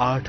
8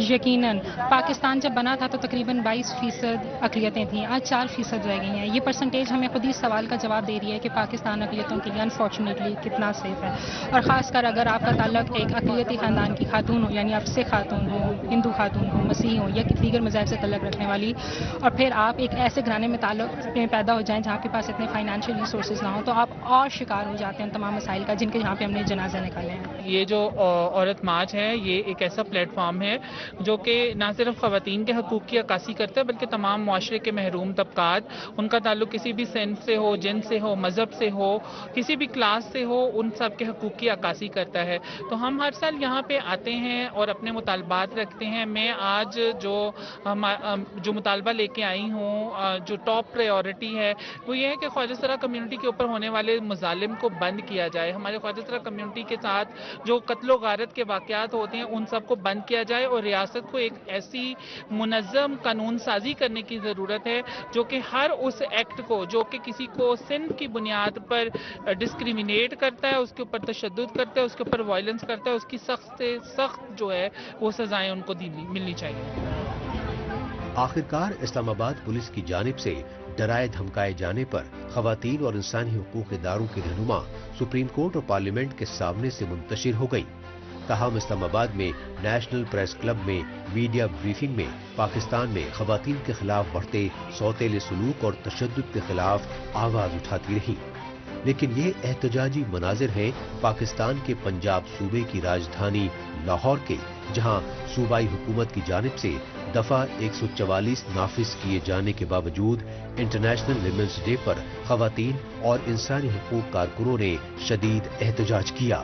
یقیناً پاکستان جب بنا تھا تو تقریباً 22% اقلیتیں تھیں، آج 4% رہ گئی ہیں. یہ پرسنٹیج ہمیں خود ہی سوال کا جواب دے رہی ہے کہ پاکستان اقلیتوں کے لیے انفارچونیٹلی کتنا سیف ہے. اور خاص کر اگر آپ کا تعلق ایک اقلیتی خاندان کی خاتون ہو، یعنی آپ سکھ خاتون ہو، ہندو خاتون ہو، مسیح ہو یا دیگر مذاہب سے تعلق رکھنے والی، اور پھر آپ ایک ایسے گھرانے میں تعلق میں پیدا ہو جائیں جہاں کے پاس اتنے فائنینشیل ریسورسز نہ ہوں، تو آپ اور شکار ہو جاتے ہیں تمام مسائل کا، جن کے یہاں پہ ہم نے جنازے نکالے ہیں. یہ جو عورت مارچ ہے یہ ایک ایسا پلیٹ فارم ہے جو کہ نہ صرف خواتین کے حقوق کی عکاسی کرتا ہے بلکہ تمام معاشرے کے محروم طبقات، ان کا تعلق کسی بھی صنف سے ہو، جنس سے ہو، مذہب سے ہو، کسی بھی کلاس سے ہو، ان سب کے حقوق کی عکاسی کرتا ہے. تو ہم ہر سال یہاں پہ آتے ہیں اور اپنے مطالبات رکھتے ہیں. میں آج جو مطالبہ لے کے آئی ہوں، جو ٹاپ پرائیورٹی ہے وہ یہ ہے کہ خواجہ سرا کمیونٹی کے اوپر ہونے والے مظالم کو بند کیا جائے. ہمارے خواجہ سرا کمیونٹی کے ساتھ جو قتل و غارت کے واقعات ہوتے ہیں ان سب کو بند کیا جائے، اور ریاست کو ایک ایسی منظم قانون سازی کرنے کی ضرورت ہے جو کہ ہر اس ایکٹ کو جو کہ کسی کو صنف کی بنیاد پر ڈسکریمنیٹ کرتا ہے، اس کے اوپر تشدد کرتا ہے، اس کے اوپر وائلنس کرتا ہے، اس کی سخت سے سخت جو ہے وہ سزائیں ان کو ملنی چاہیے. آخرکار اسلام آباد پولیس کی جانب سے ڈرائے دھمکائے جانے پر خواتین اور انسانی حقوق اداروں کی رہنما سپریم کورٹ اور پارلیمنٹ کے سامنے سے منتشر ہو گئی. تاہم اسلام آباد میں نیشنل پریس کلب میں میڈیا بریفنگ میں پاکستان میں خواتین کے خلاف بڑھتے سوتیلے سلوک اور تشدد کے خلاف آواز اٹھاتی رہی. لیکن یہ احتجاجی مناظر ہیں پاکستان کے پنجاب صوبے کی راجدھانی لاہور کے، جہاں صوبائی حکومت کی جانب سے دفعہ 144 نافذ کیے جانے کے باوجود انٹرنیشنل ویمنس ڈے پر خواتین اور انسانی حقوق کارکنوں نے شدید احتجاج کیا.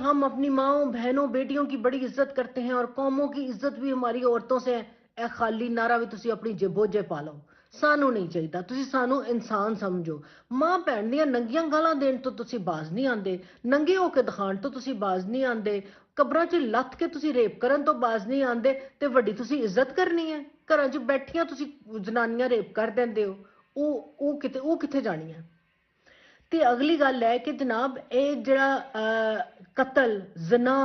ہم اپنی ماؤں، بہنوں، بیٹیوں کی بڑی عزت کرتے ہیں اور قوموں کی عزت بھی ہماری عورتوں سے ہے. اے خالی نعرہ بھی تسی اپنی جیبوجے پا لو، سانو نہیں چاہیے، تسی سانو انسان سمجھو. ماں بہن دیاں ننگیاں گالاں دین تو تسی باز نہیں آندے، ننگے ہو کے دکھان تو تسی باز نہیں آندے، قبراں چ لت کے تسی ریپ کرن تو باز نہیں آندے، تے وڈی تسی عزت کرنی ہے. گھراں چ بیٹھیاں تسی جنانیاں ریپ کر دیندے ہو، او کتے جانی ہے. تے اگلی گل ہے کہ جناب اے جڑا قتل، زنا،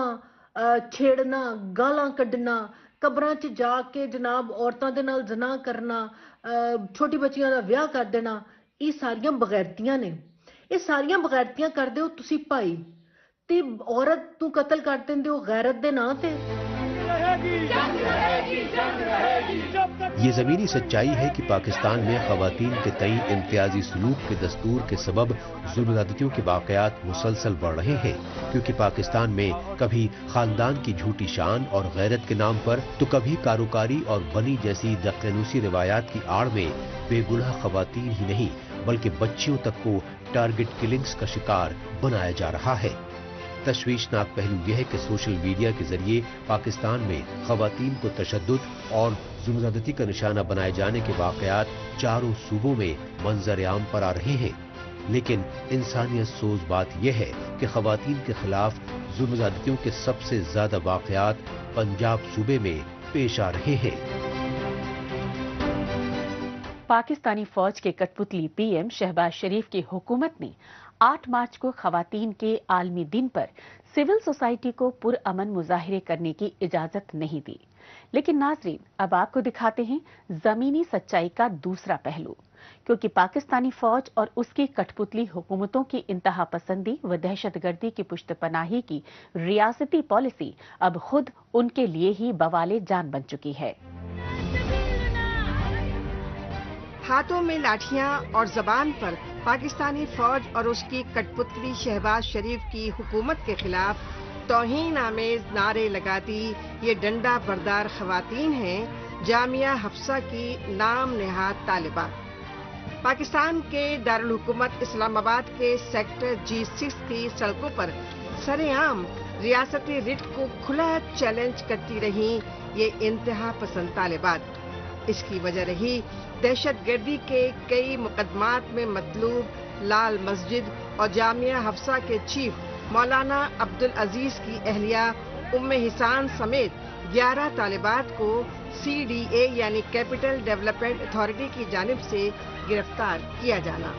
چھیڑنا، گالاں کڈنا، قبراں چ جا کے جناب عورتاں دے نال زنا کرنا، چھوٹی بچیاں دا ویاہ کر دینا، یہ ساریاں بغیرتیاں نے. یہ ساریاں بغیرتیاں کر دیو تسی بھائی، تے عورت تو قتل کر دیندے ہو غیرت دے نا تے. یہ زمینی سچائی ہے کہ پاکستان میں خواتین کے تئیں امتیازی سلوک کے دستور کے سبب ظلم زیادتیوں کے واقعات مسلسل بڑھ رہے ہیں، کیونکہ پاکستان میں کبھی خاندان کی جھوٹی شان اور غیرت کے نام پر تو کبھی کاروکاری اور بنی جیسی دقیانوسی روایات کی آڑ میں بے گناہ خواتین ہی نہیں بلکہ بچیوں تک کو ٹارگٹ کلنگز کا شکار بنایا جا رہا ہے. تشویشناک پہلو یہ ہے کہ سوشل میڈیا کے ذریعے پاکستان میں خواتین کو تشدد اور ظلم زیادتی کا نشانہ بنائے جانے کے واقعات چاروں صوبوں میں منظر عام پر آ رہے ہیں. لیکن انسانیت سوز بات یہ ہے کہ خواتین کے خلاف ظلم زیادتیوں کے سب سے زیادہ واقعات پنجاب صوبے میں پیش آ رہے ہیں. پاکستانی فوج کے کٹ پتلی پی ایم شہباز شریف کی حکومت نے 8 مارچ کو خواتین کے عالمی دن پر سول سوسائٹی کو پرامن مظاہرے کرنے کی اجازت نہیں دی. لیکن ناظرین، اب آپ کو دکھاتے ہیں زمینی سچائی کا دوسرا پہلو، کیونکہ پاکستانی فوج اور اس کی کٹ پتلی حکومتوں کی انتہا پسندی و دہشت گردی کی پشت پناہی کی ریاستی پالیسی اب خود ان کے لیے ہی بوالے جان بن چکی ہے. ہاتھوں میں لاٹھیاں اور زبان پر پاکستانی فوج اور اس کی کٹ پتلی شہباز شریف کی حکومت کے خلاف توہین آمیز نعرے لگاتی یہ ڈنڈا بردار خواتین ہیں جامعہ حفصہ کی نام نہاد طالبات. پاکستان کے دارالحکومت اسلام آباد کے سیکٹر G6 کی سڑکوں پر سرے عام ریاستی رٹ کو کھلا چیلنج کرتی رہیں یہ انتہا پسند طالبات. اس کی وجہ رہی دہشت گردی کے کئی مقدمات میں مطلوب لال مسجد اور جامعہ حفصہ کے چیف مولانا عبدالعزیز کی اہلیہ ام حسان سمیت 11 طالبات کو CDA یعنی کیپٹل ڈیولپمنٹ اتھارٹی کی جانب سے گرفتار کیا جانا.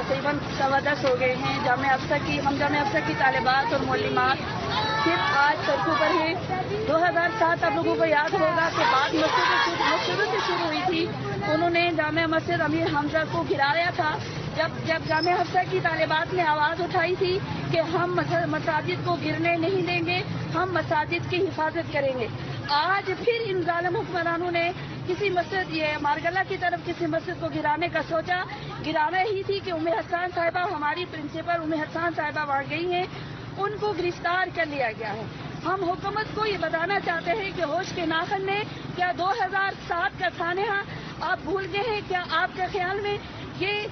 تقریباً 10:15 ہو گئے ہیں. ہم جامعہ افسر کی طالبات اور معلمات صرف آج سڑکوں پر ہیں. 2007 آپ لوگوں کو یاد ہوگا کہ بات مسجد سے شروع ہوئی تھی. انہوں نے جامعہ مسجد امیر حمزہ کو گرایا تھا. جب جامعہ افسر کی طالبات نے آواز اٹھائی تھی کہ ہم مساجد کو گرنے نہیں دیں گے, ہم مساجد کی حفاظت کریں گے. آج پھر ان ظالم حکمرانوں نے کسی مسجد, یہ مارگلہ کی طرف کسی مسجد کو گرانے کا سوچا. گرانا ہی تھی کہ ام حسان صاحبہ, ہماری پرنسپل ام حسان صاحبہ وہاں گئی ہیں, ان کو گرفتار کر لیا گیا ہے. ہم حکومت کو یہ بتانا چاہتے ہیں کہ ہوش کے ناخن میں کیا 2007 کا سانحہ آپ بھول گئے ہیں؟ کیا آپ کے خیال میں یہ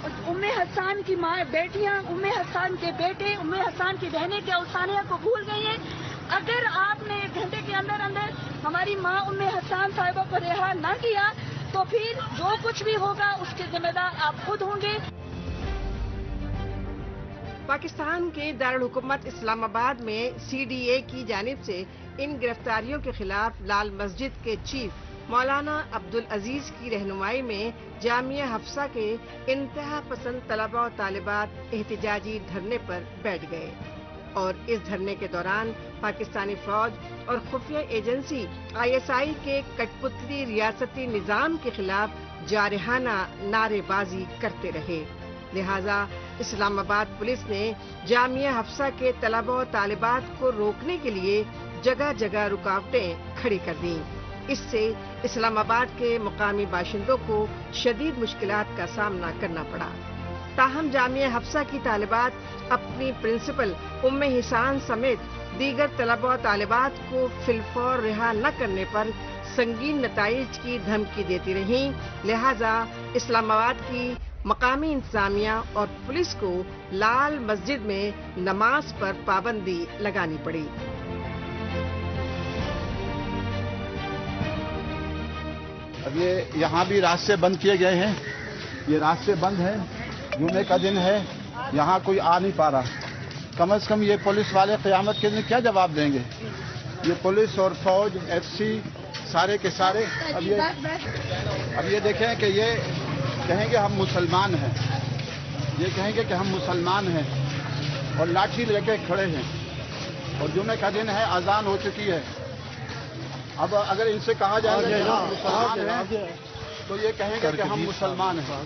ام حسان کی بیٹیاں, ام حسان کے بیٹے, ام حسان کی بہنیں کیا اس سانحہ کو بھول گئی ہیں؟ اگر آپ نے 1 گھنٹے کے اندر ہماری ماں ام حسان صاحبہ کو رہا نہ کیا تو پھر جو کچھ بھی ہوگا اس کے ذمہ دار آپ خود ہوں گے. پاکستان کے دارالحکومت اسلام آباد میں CDA کی جانب سے ان گرفتاریوں کے خلاف لال مسجد کے چیف مولانا عبدالعزیز کی رہنمائی میں جامعہ حفصہ کے انتہا پسند طلباء و طالبات احتجاجی دھرنے پر بیٹھ گئے اور اس دھرنے کے دوران پاکستانی فوج اور خفیہ ایجنسی ISI کے کٹ پتلی ریاستی نظام کے خلاف جارحانہ نعرے بازی کرتے رہے. لہذا اسلام آباد پولیس نے جامعہ حفصہ کے طلباء و طالبات کو روکنے کے لیے جگہ جگہ رکاوٹیں کھڑی کر دیں. اس سے اسلام آباد کے مقامی باشندوں کو شدید مشکلات کا سامنا کرنا پڑا. تاہم جامعہ حفصہ کی طالبات اپنی پرنسپل ام حسان سمیت دیگر طلباء و طالبات کو فی الفور رہا نہ کرنے پر سنگین نتائج کی دھمکی دیتی رہیں. لہذا اسلام آباد کی مقامی انتظامیہ اور پولیس کو لال مسجد میں نماز پر پابندی لگانی پڑی. اب یہ یہاں بھی راستے بند کیے گئے ہیں, یہ راستے بند ہیں, جمعے کا دن ہے, یہاں کوئی آ نہیں پا رہا. کم از کم یہ پولیس والے قیامت کے دن کیا جواب دیں گے؟ یہ پولیس اور فوج FC سارے کے سارے اب یہ دیکھیں کہ یہ کہیں گے ہم مسلمان ہیں, یہ کہیں گے کہ ہم مسلمان ہیں اور لاٹھی لے کے کھڑے ہیں, اور جمعے کا دن ہے, اذان ہو چکی ہے. اب اگر ان سے کہا جائے کہ ہم مسلمان ہیں تو یہ کہیں گے کہ ہم مسلمان ہیں.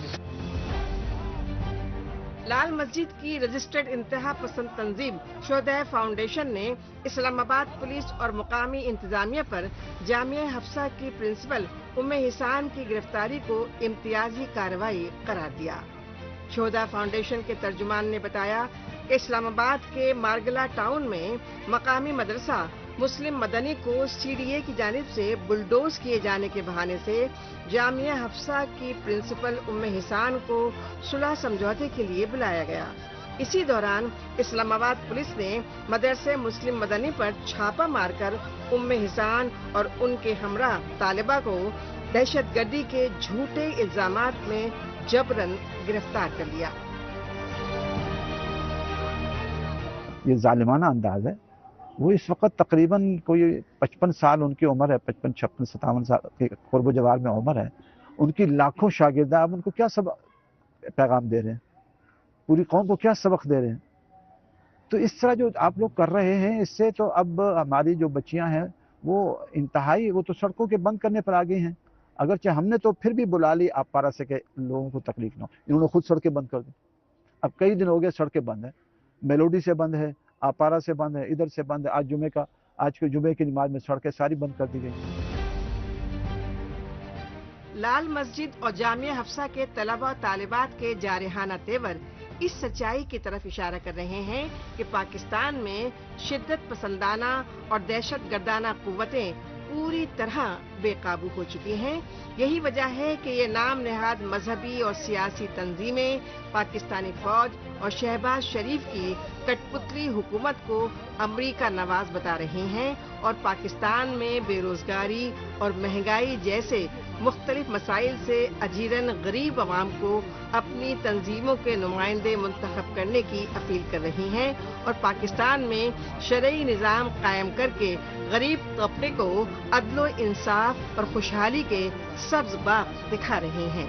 لال مسجد کی رجسٹرڈ انتہا پسند تنظیم شہدائے فاؤنڈیشن نے اسلام آباد پولیس اور مقامی انتظامیہ پر جامعہ حفصہ کی پرنسپل ام حسان کی گرفتاری کو امتیازی کارروائی قرار دیا. شہداء فاؤنڈیشن کے ترجمان نے بتایا کہ اسلام آباد کے مارگلہ ٹاؤن میں مقامی مدرسہ مسلم مدنی کو CDA کی جانب سے بلڈوز کیے جانے کے بہانے سے جامعہ حفصہ کی پرنسپل ام حسان کو صلح سمجھوتے کے لیے بلایا گیا. اسی دوران اسلام آباد پولیس نے مدرسے مسلم مدنی پر چھاپا مار کر ام حسان اور ان کے ہمراہ طالبہ کو دہشت گردی کے جھوٹے الزامات میں جبراً گرفتار کر لیا. یہ ظالمانہ انداز ہے. وہ اس وقت تقریباً کوئی 55 سال ان کی عمر ہے, 55, 56, 57 سال کے قرب و جوار میں عمر ہے. ان کی لاکھوں شاگردہ اب ان کو کیا سبق پیغام دے رہے ہیں, پوری قوم کو کیا سبق دے رہے ہیں؟ تو اس طرح جو آپ لوگ کر رہے ہیں اس سے تو اب ہماری جو بچیاں ہیں وہ انتہائی, وہ تو سڑکوں کے بند کرنے پر آ گئی ہیں. اگرچہ ہم نے تو پھر بھی بلا لی آپ پارا سے کہ لوگوں کو تکلیف نہ ہو, انہوں نے خود سڑکیں بند کر دی. اب کئی دن ہو گئے سڑکیں بند ہیں, میلوڈی سے بند ہے, آپارا سے بند ہے, ادھر سے بند ہے. آج کے جمعے کی نماز میں سڑکیں ساری بند کر دی گئی. لال مسجد اور جامعہ حفصہ کے طلباء طالبات کے جارحانہ تیور اس سچائی کی طرف اشارہ کر رہے ہیں کہ پاکستان میں شدت پسندانہ اور دہشت گردانہ قوتیں پوری طرح بے قابو ہو چکی ہیں. یہی وجہ ہے کہ یہ نام نہاد مذہبی اور سیاسی تنظیمیں پاکستانی فوج اور شہباز شریف کی کٹ پتلی حکومت کو امریکہ نواز بتا رہی ہیں اور پاکستان میں بے روزگاری اور مہنگائی جیسے مختلف مسائل سے اجیرن غریب عوام کو اپنی تنظیموں کے نمائندے منتخب کرنے کی اپیل کر رہی ہیں اور پاکستان میں شرعی نظام قائم کر کے غریب طبقے کو عدل و انصاف اور خوشحالی کے سبز باغ دکھا رہے ہیں.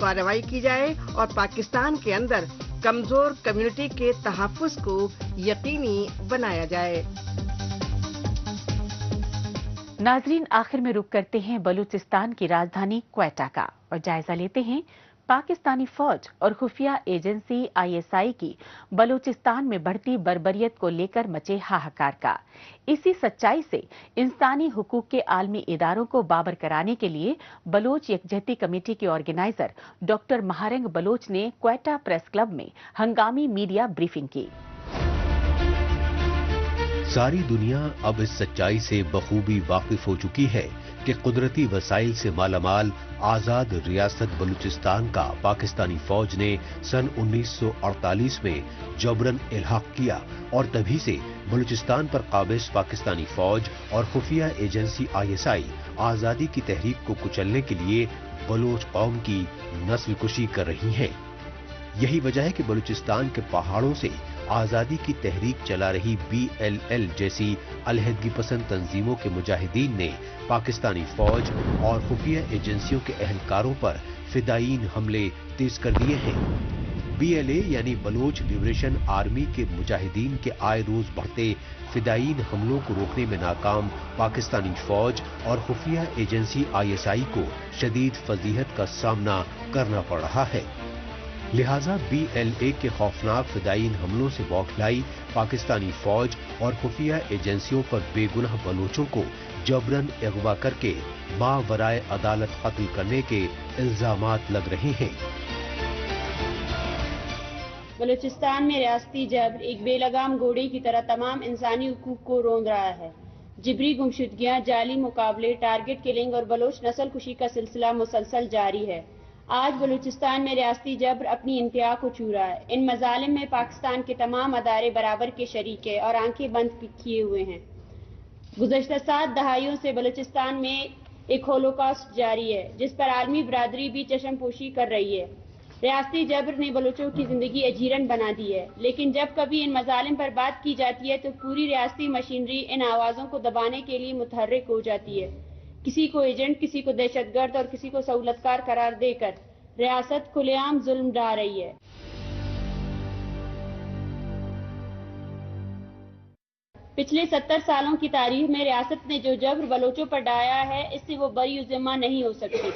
کارروائی کی جائے اور پاکستان کے اندر کمزور کمیونٹی کے تحفظ کو یقینی بنایا جائے۔ ناظرین، آخر میں رک کرتے ہیں بلوچستان کی راجدھانی کوئٹہ کا اور جائزہ لیتے ہیں پاکستانی فوج اور خفیہ ایجنسی ISI کی بلوچستان میں بڑھتی بربریت کو لے کر مچے ہاہکار کا۔ اسی سچائی سے انسانی حقوق کے عالمی اداروں کو بابر کرانے کے لیے بلوچ یکجہتی کمیٹی کے آرگنائزر ڈاکٹر مہارنگ بلوچ نے کوئٹہ پریس کلب میں ہنگامی میڈیا بریفنگ کی۔ ساری دنیا اب اس سچائی سے بخوبی واقف ہو چکی ہے کہ قدرتی وسائل سے مالا مال آزاد ریاست بلوچستان کا پاکستانی فوج نے سن 1948 میں جبراً الحاق کیا اور تبھی سے بلوچستان پر قابض پاکستانی فوج اور خفیہ ایجنسی ISI آزادی کی تحریک کو کچلنے کے لیے بلوچ قوم کی نسل کشی کر رہی ہیں۔ یہی وجہ ہے کہ بلوچستان کے پہاڑوں سے آزادی کی تحریک چلا رہی BLL جیسی علیحدگی پسند تنظیموں کے مجاہدین نے پاکستانی فوج اور خفیہ ایجنسیوں کے اہلکاروں پر فدائین حملے تیز کر دیے ہیں۔ BLA یعنی بلوچ لبریشن آرمی کے مجاہدین کے آئے روز بڑھتے فدائین حملوں کو روکنے میں ناکام پاکستانی فوج اور خفیہ ایجنسی ISI کو شدید فضیحت کا سامنا کرنا پڑ رہا ہے۔ لہٰذا BLA کے خوفناک فدائین حملوں سے بوکھلائی پاکستانی فوج اور خفیہ ایجنسیوں پر بے گناہ بلوچوں کو جبراً اغوا کر کے ماورائے عدالت قتل کرنے کے الزامات لگ رہے ہیں۔ بلوچستان میں ریاستی جبر ایک بے لگام گھوڑے کی طرح تمام انسانی حقوق کو روند رہا ہے۔ جبری گمشدگیاں، جعلی مقابلے، ٹارگٹ کلنگ اور بلوچ نسل کشی کا سلسلہ مسلسل جاری ہے۔ آج بلوچستان میں ریاستی جبر اپنی انتہا کو چھو رہا ہے۔ ان مظالم میں پاکستان کے تمام ادارے برابر کے شریک ہیں اور آنکھیں بند کیے ہوئے ہیں۔ گزشتہ 7 دہائیوں سے بلوچستان میں ایک ہولوکاسٹ جاری ہے جس پر عالمی برادری بھی چشم پوشی کر رہی ہے۔ ریاستی جبر نے بلوچوں کی زندگی اجیرن بنا دی ہے، لیکن جب کبھی ان مظالم پر بات کی جاتی ہے تو پوری ریاستی مشینری ان آوازوں کو دبانے کے لیے متحرک ہو جاتی ہے۔ کسی کو ایجنٹ، کسی کو دہشت گرد اور کسی کو سہولتکار قرار دے کر ریاست کھلے عام ظلم ڈھا رہی ہے۔ پچھلے 70 سالوں کی تاریخ میں ریاست نے جو جبر بلوچوں پر ڈھایا ہے اس سے وہ بری ذمہ نہیں ہو سکتی۔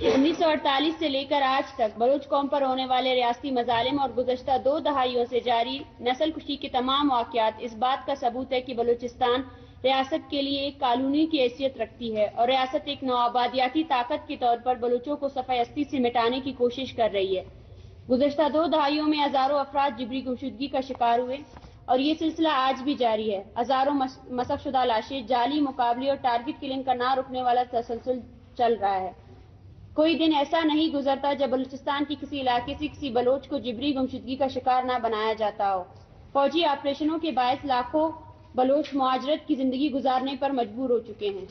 1948 سے لے کر آج تک بلوچ قوم پر ہونے والے ریاستی مظالم اور گزشتہ 2 دہائیوں سے جاری نسل کشی کے تمام واقعات اس بات کا ثبوت ہے کہ بلوچستان ریاست کے لیے ایک کالونی کی حیثیت رکھتی ہے اور ریاست ایک نوآبادیاتی طاقت کے طور پر بلوچوں کو صفحہ ہستی سے مٹانے کی کوشش کر رہی ہے۔ گزشتہ 2 دہائیوں میں ہزاروں افراد جبری گمشدگی کا شکار ہوئے اور یہ سلسلہ آج بھی جاری ہے۔ ہزاروں مسخ شدہ لاشیں، جعلی مقابلے اور ٹارگٹ کلنگ کا نہ رکنے والا تسلسل چل رہا ہے۔ کوئی دن ایسا نہیں گزرتا جب بلوچستان کی کسی علاقے سے کسی بلوچ کو جبری گمشدگی کا شکار نہ بنایا جاتا ہو۔ فوجی آپریشنوں کے باعث لاکھوں بلوچ مہاجرت کی زندگی گزارنے پر مجبور ہو چکے ہیں۔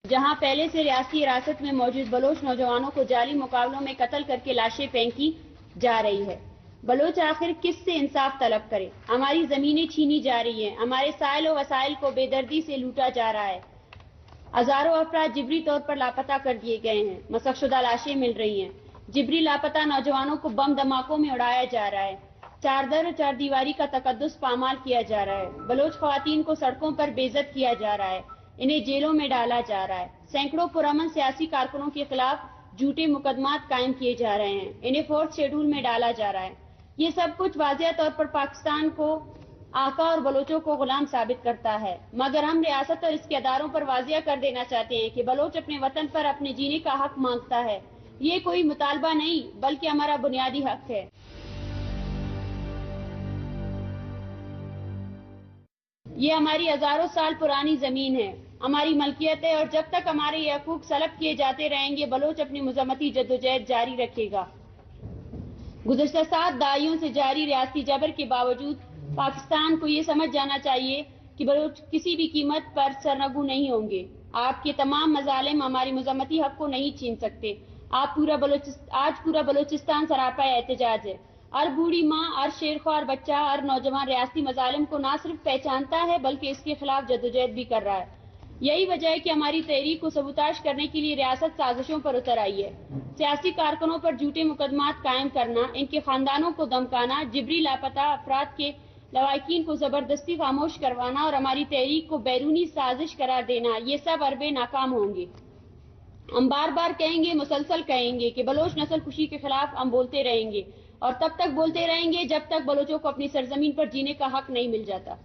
جہاں پہلے سے ریاستی حراست میں موجود بلوچ نوجوانوں کو جعلی مقابلوں میں قتل کر کے لاشیں پھینکی جا رہی ہے، بلوچ آخر کس سے انصاف طلب کرے؟ ہماری زمینیں چھینی جا رہی ہیں، ہمارے سائل و وسائل کو بے دردی سے لوٹا جا رہا ہے، ہزاروں افراد جبری طور پر لاپتہ کر دیے گئے ہیں، مسخ شدہ لاشیں مل رہی ہیں، جبری لاپتہ نوجوانوں کو بم دھماکوں میں اڑایا جا رہا ہے، چاردر اور چار دیواری کا تقدس پامال کیا جا رہا ہے، بلوچ خواتین کو سڑکوں پر بے عزت کیا جا رہا ہے، انہیں جیلوں میں ڈالا جا رہا ہے، سینکڑوں پرامن سیاسی کارکنوں کے خلاف جھوٹے مقدمات قائم کیے جا رہے ہیں، انہیں 4تھ شیڈول میں ڈالا جا رہا ہے۔ یہ سب کچھ واضح طور پر پاکستان کو آقا اور بلوچوں کو غلام ثابت کرتا ہے، مگر ہم ریاست اور اس کے اداروں پر واضح کر دینا چاہتے ہیں کہ بلوچ اپنے وطن پر اپنے جینے کا حق مانگتا ہے۔ یہ کوئی مطالبہ نہیں بلکہ ہمارا بنیادی حق ہے۔ یہ ہماری ہزاروں سال پرانی زمین ہے، ہماری ملکیت ہے اور جب تک ہمارے یہ حقوق سلب کیے جاتے رہیں گے بلوچ اپنی مذمتی جدوجہد جاری رکھے گا۔ گزشتہ 7 دہائیوں سے جاری ریاستی جبر کے باوجود پاکستان کو یہ سمجھ جانا چاہیے کہ بلوچ کسی بھی قیمت پر سرنگو نہیں ہوں گے۔ آپ کے تمام مظالم ہماری مذمتی حق کو نہیں چھین سکتے۔ آج پورا بلوچستان سراپا احتجاج ہے۔ ہر بوڑھی ماں، ہر شیرخوار بچہ، ہر نوجوان ریاستی مظالم کو نہ صرف پہچانتا ہے بلکہ اس کے خلاف جدوجہد بھی کر رہا ہے۔ یہی وجہ ہے کہ ہماری تحریک کو سبوتاش کرنے کے لیے ریاست سازشوں پر اتر آئی ہے. سیاسی کارکنوں پر جھوٹے مقدمات قائم کرنا، ان کے خاندانوں کو دمکانا، جبری لاپتہ افراد کے لواحقین کو زبردستی خاموش کروانا اور ہماری تحریک کو بیرونی سازش قرار دینا، یہ سب حربے ناکام ہوں گے. ہم بار بار کہیں گے، مسلسل کہیں گے کہ بلوچ نسل کشی کے خلاف ہم بولتے رہیں گے اور تب تک بولتے رہیں گے جب تک بلوچوں کو اپنی سرزمین پر جینے کا حق نہیں مل جاتا.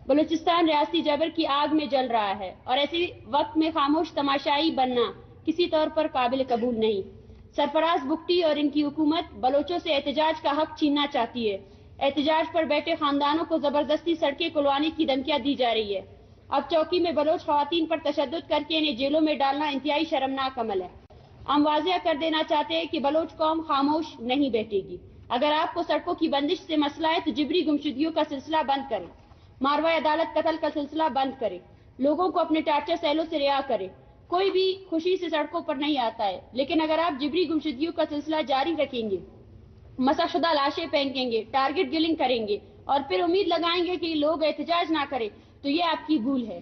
بلوچستان ریاستی جبر کی آگ میں جل رہا ہے اور ایسے وقت میں خاموش تماشائی بننا کسی طور پر قابل قبول نہیں. سرفراز بگٹی اور ان کی حکومت بلوچوں سے احتجاج کا حق چھیننا چاہتی ہے. احتجاج پر بیٹھے خاندانوں کو زبردستی سڑکیں کھلوانے کی دھمکیاں دی جا رہی ہے. اب چوکی میں بلوچ خواتین پر تشدد کر کے انہیں جیلوں میں ڈالنا انتہائی شرمناک عمل ہے. ہم واضح کر دینا چاہتے ہیں کہ بلوچ قوم خاموش نہیں بیٹھے گی. اگر آپ کو سڑکوں کی بندش سے مسئلہ ہے تو جبری گمشدگیوں کا سلسلہ بند کریں. ماروا عدالت قتل کا سلسلہ بند کرے. لوگوں کو اپنے ٹارچر سیلوں سے رہا کرے. کوئی بھی خوشی سے سڑکوں پر نہیں آتا ہے، لیکن اگر آپ جبری گمشدگیوں کا سلسلہ جاری رکھیں گے، مسخ شدہ لاشیں پھینکیں گے، ٹارگٹ کلنگ کریں گے اور پھر امید لگائیں گے کہ لوگ احتجاج نہ کریں، تو یہ آپ کی بھول ہے.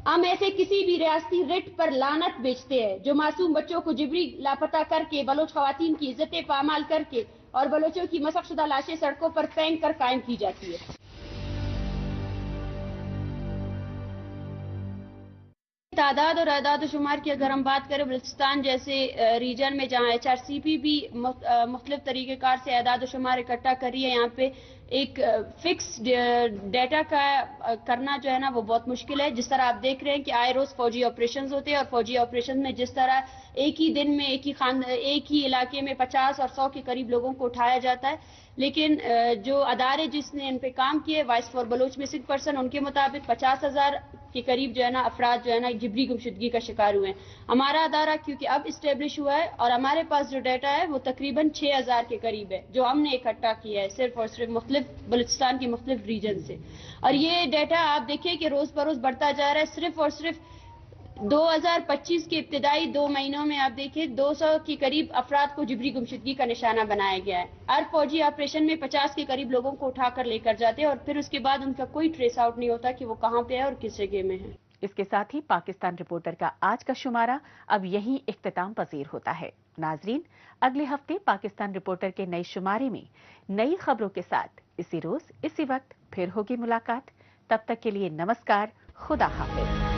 ہم ایسے کسی بھی ریاستی رٹ پر لعنت بیچتے ہیں جو معصوم بچوں کو جبری لاپتہ کر کے، بلوچ خواتین کی عزتیں پامال کر کے اور بلوچوں کی مسخ شدہ لاشیں سڑکوں پر پھینک کر قائم کی جاتی ہے. تعداد اور اعداد و شمار کی اگر ہم بات کریں، بلوچستان جیسے ریجن میں جہاں HRCP بھی مختلف طریقہ کار سے اعداد و شمار اکٹھا کر رہی ہے، یہاں پہ ایک فکس ڈیٹا کا کرنا جو ہے نا وہ بہت مشکل ہے. جس طرح آپ دیکھ رہے ہیں کہ آئے روز فوجی آپریشنز ہوتے ہیں اور فوجی آپریشن میں جس طرح ایک ہی دن میں ایک ہی علاقے میں 50 اور 100 کے قریب لوگوں کو اٹھایا جاتا ہے، لیکن جو ادارے جس نے ان پہ کام کیے، voice for Baloch missing persons, ان کے مطابق 50,000 کے قریب جو ہے نا افراد جو ہے نا جبری گمشدگی کا شکار ہوئے ہیں. ہمارا ادارہ کیونکہ اب اسٹیبلش ہوا ہے اور ہمارے پاس جو ڈیٹا ہے وہ تقریباً 6,000 کے قریب ہے جو ہم نے اکٹھا کیا ہے صرف اور صرف مختلف بلوچستان کے مختلف ریجن سے. اور یہ ڈیٹا آپ دیکھیں کہ روز بروز بڑھتا جا رہا ہے. صرف اور صرف 2025 کے ابتدائی 2 مہینوں میں آپ دیکھیں 200 کے قریب افراد کو جبری گمشدگی کا نشانہ بنایا گیا ہے. ہر فوجی آپریشن میں 50 کے قریب لوگوں کو اٹھا کر لے کر جاتے ہیں اور پھر اس کے بعد ان کا کوئی ٹریس آؤٹ نہیں ہوتا کہ وہ کہاں پہ ہے اور کس جگہ میں ہے. اس کے ساتھ ہی پاکستان رپورٹر کا آج کا شمارہ اب یہیں اختتام پذیر ہوتا ہے. ناظرین، اگلے ہفتے پاکستان رپورٹر کے نئے شمارے میں نئی خبروں کے ساتھ اسی روز اسی وقت پھر ہوگی ملاقات. تب تک کے لیے نمسکار، خدا حافظ.